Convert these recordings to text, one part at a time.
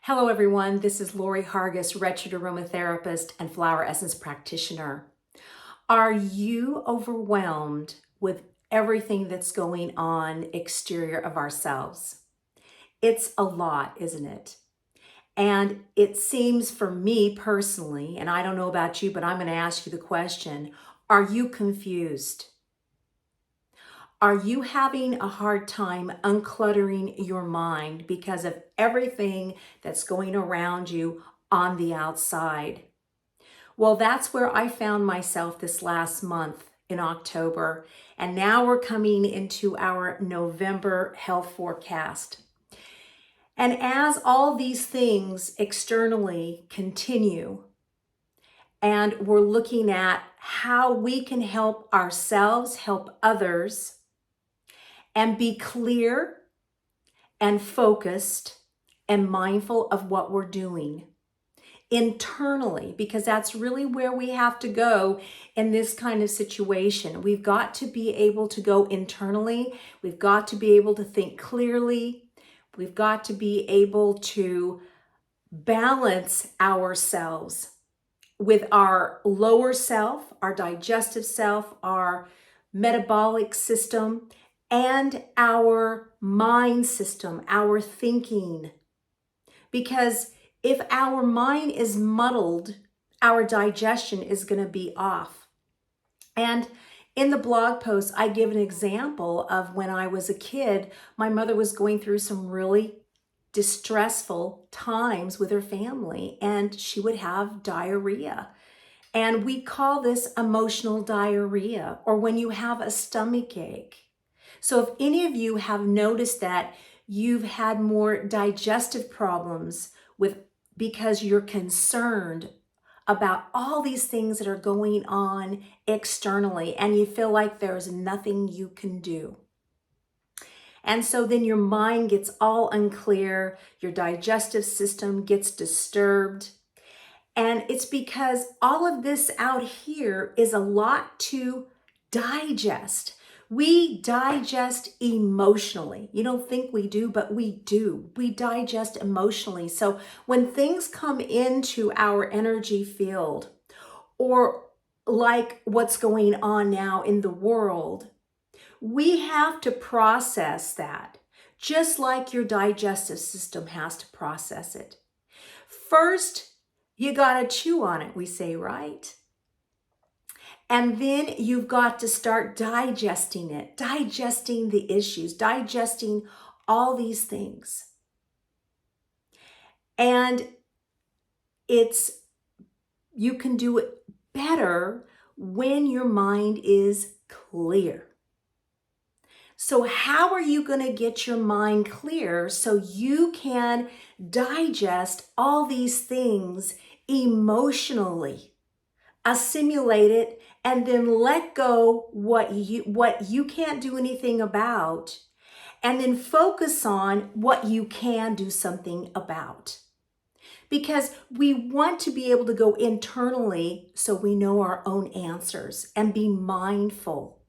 Hello everyone, this is Lorrie Hargis, registered aromatherapist and flower essence practitioner. Are you overwhelmed with everything that's going on exterior of ourselves? It's a lot, isn't it? And it seems for me personally, and I don't know about you, but I'm going to ask you the question, are you confused? Are you having a hard time uncluttering your mind because of everything that's going around you on the outside? Well, that's where I found myself this last month in October. And now we're coming into our November health forecast. And as all these things externally continue, and we're looking at how we can help ourselves, help others, and be clear and focused and mindful of what we're doing internally, because that's really where we have to go in this kind of situation. We've got to be able to go internally. We've got to be able to think clearly. We've got to be able to balance ourselves with our lower self, our digestive self, our metabolic system, and our mind system, our thinking. Because if our mind is muddled, our digestion is going to be off. And in the blog post, I give an example of when I was a kid, my mother was going through some really distressful times with her family, and she would have diarrhea. And we call this emotional diarrhea, or when you have a stomach ache. So if any of you have noticed that you've had more digestive problems because you're concerned about all these things that are going on externally and you feel like there's nothing you can do. And so then your mind gets all unclear, your digestive system gets disturbed. And it's because all of this out here is a lot to digest. We digest emotionally. You don't think we do, but we do. We digest emotionally. So when things come into our energy field, or like what's going on now in the world, we have to process that, just like your digestive system has to process it. First, you got to chew on it, we say, right? And then you've got to start digesting it, digesting the issues, digesting all these things. And you can do it better when your mind is clear. So how are you going to get your mind clear so you can digest all these things emotionally, assimilate it, and then let go what you can't do anything about, and then focus on what you can do something about? Because we want to be able to go internally so we know our own answers and be mindful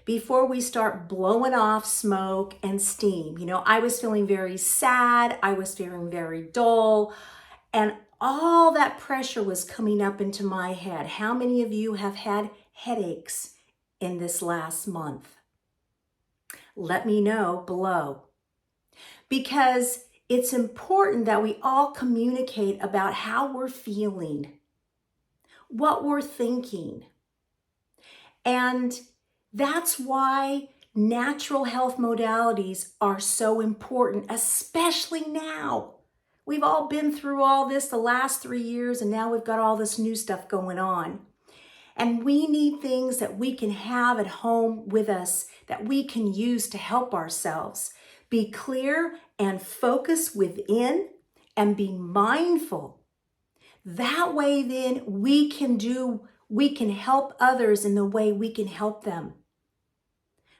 before we start blowing off smoke and steam. You know, I was feeling very sad. I was feeling very dull. And all that pressure was coming up into my head. How many of you have had headaches in this last month? Let me know below. Because it's important that we all communicate about how we're feeling, what we're thinking. And that's why natural health modalities are so important, especially now. We've all been through all this the last 3 years, and now we've got all this new stuff going on. And we need things that we can have at home with us that we can use to help ourselves. Be clear and focus within and be mindful. That way then we can help others in the way we can help them.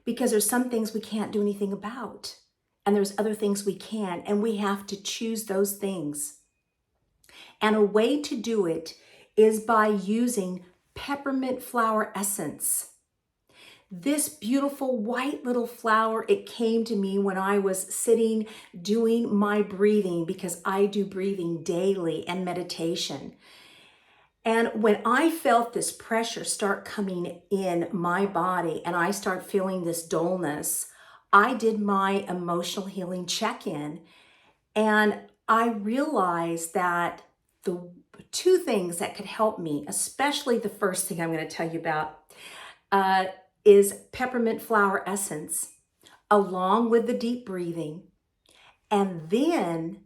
Because there's some things we can't do anything about. And there's other things we can, and we have to choose those things. And a way to do it is by using peppermint flower essence. This beautiful white little flower, it came to me when I was sitting doing my breathing, because I do breathing daily and meditation. And when I felt this pressure start coming in my body and I start feeling this dullness, I did my emotional healing check-in, and I realized that the two things that could help me, especially the first thing I'm going to tell you about, uh, is peppermint flower essence, along with the deep breathing. And then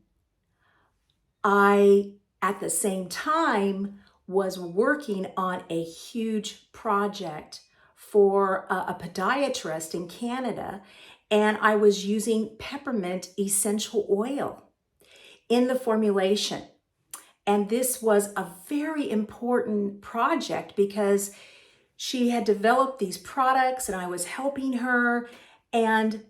I, at the same time, was working on a huge project for a podiatrist in Canada, and I was using peppermint essential oil in the formulation. And this was a very important project because she had developed these products and I was helping her, and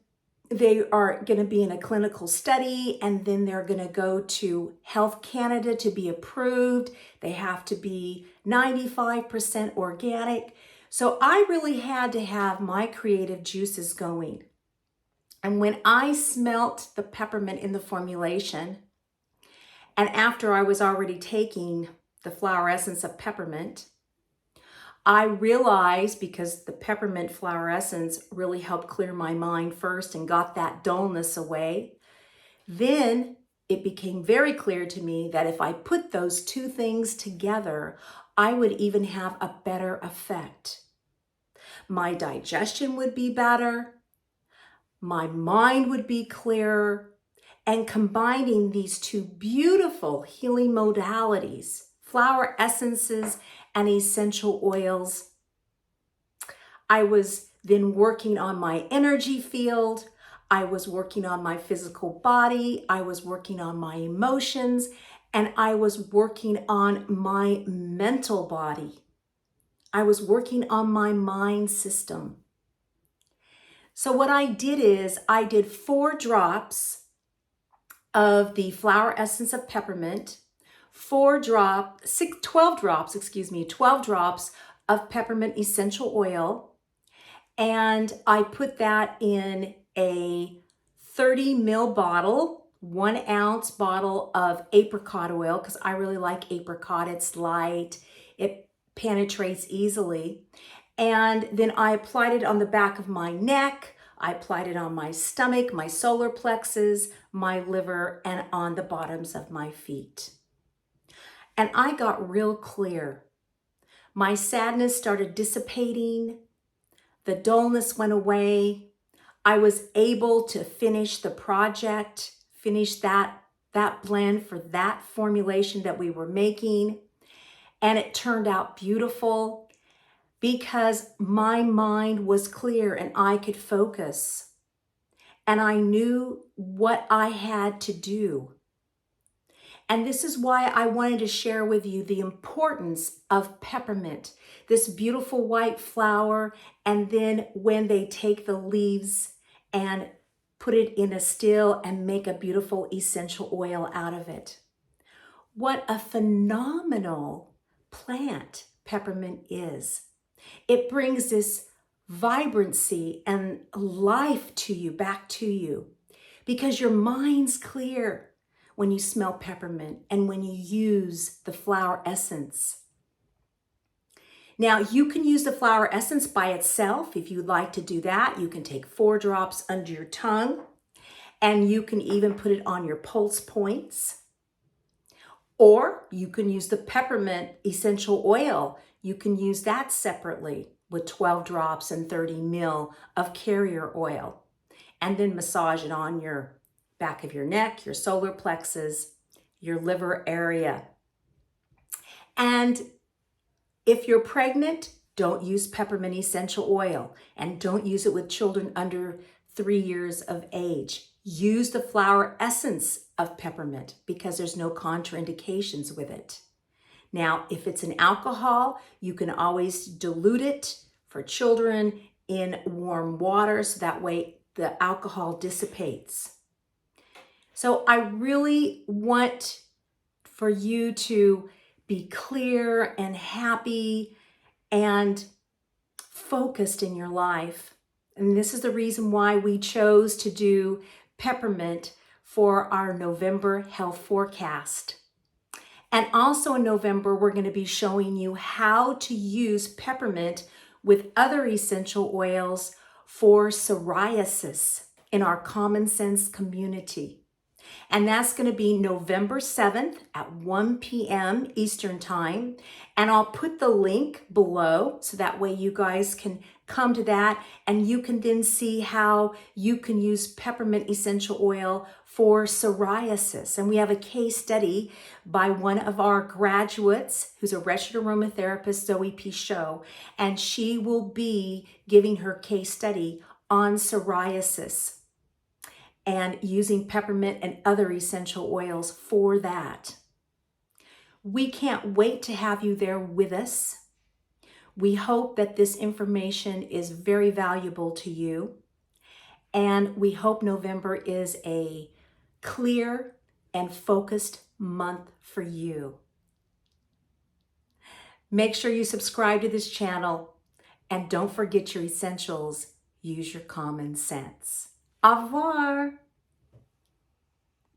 they are going to be in a clinical study, and then they're going to go to Health Canada to be approved. They have to be 95% organic. So I really had to have my creative juices going. And when I smelt the peppermint in the formulation, and after I was already taking the flower essence of peppermint, I realized, because the peppermint flower essence really helped clear my mind first and got that dullness away, then it became very clear to me that if I put those two things together, I would even have a better effect. My digestion would be better, my mind would be clearer, and combining these two beautiful healing modalities, flower essences and essential oils, I was then working on my energy field. I was working on my physical body. I was working on my emotions, and I was working on my mental body. I was working on my mind system. So what I did is I did 4 drops of the flower essence of peppermint, 12 drops of peppermint essential oil. And I put that in a 30 ml bottle, 1 ounce bottle of apricot oil, because I really like apricot. It's light, it penetrates easily. And then I applied it on the back of my neck. I applied it on my stomach, my solar plexus, my liver, and on the bottoms of my feet. And I got real clear. My sadness started dissipating. The dullness went away. I was able to finish the project, finish that blend for that formulation that we were making. And it turned out beautiful because my mind was clear and I could focus. And I knew what I had to do. And this is why I wanted to share with you the importance of peppermint, this beautiful white flower, and then when they take the leaves and put it in a still and make a beautiful essential oil out of it. What a phenomenal plant peppermint is. It brings this vibrancy and life to you, back to you, because your mind's clear when you smell peppermint and when you use the flower essence. Now, you can use the flower essence by itself. If you'd like to do that, you can take 4 drops under your tongue, and you can even put it on your pulse points. Or you can use the peppermint essential oil. You can use that separately with 12 drops and 30 ml of carrier oil, and then massage it on your back of your neck, your solar plexus, your liver area. And if you're pregnant, don't use peppermint essential oil, and don't use it with children under 3 years of age. Use the flower essence of peppermint because there's no contraindications with it. Now, if it's an alcohol, you can always dilute it for children in warm water so that way the alcohol dissipates. So I really want for you to be clear and happy and focused in your life. And this is the reason why we chose to do peppermint for our November health forecast. And also in November, we're going to be showing you how to use peppermint with other essential oils for psoriasis in our Common Sense community. And that's going to be November 7th at 1 p.m. Eastern Time. And I'll put the link below so that way you guys can come to that and you can then see how you can use peppermint essential oil for psoriasis. And we have a case study by one of our graduates who's a registered aromatherapist, Zoe P. Show, and she will be giving her case study on psoriasis and using peppermint and other essential oils for that. We can't wait to have you there with us. We hope that this information is very valuable to you. And we hope November is a clear and focused month for you. Make sure you subscribe to this channel and don't forget your essentials. Use your common sense. Au revoir.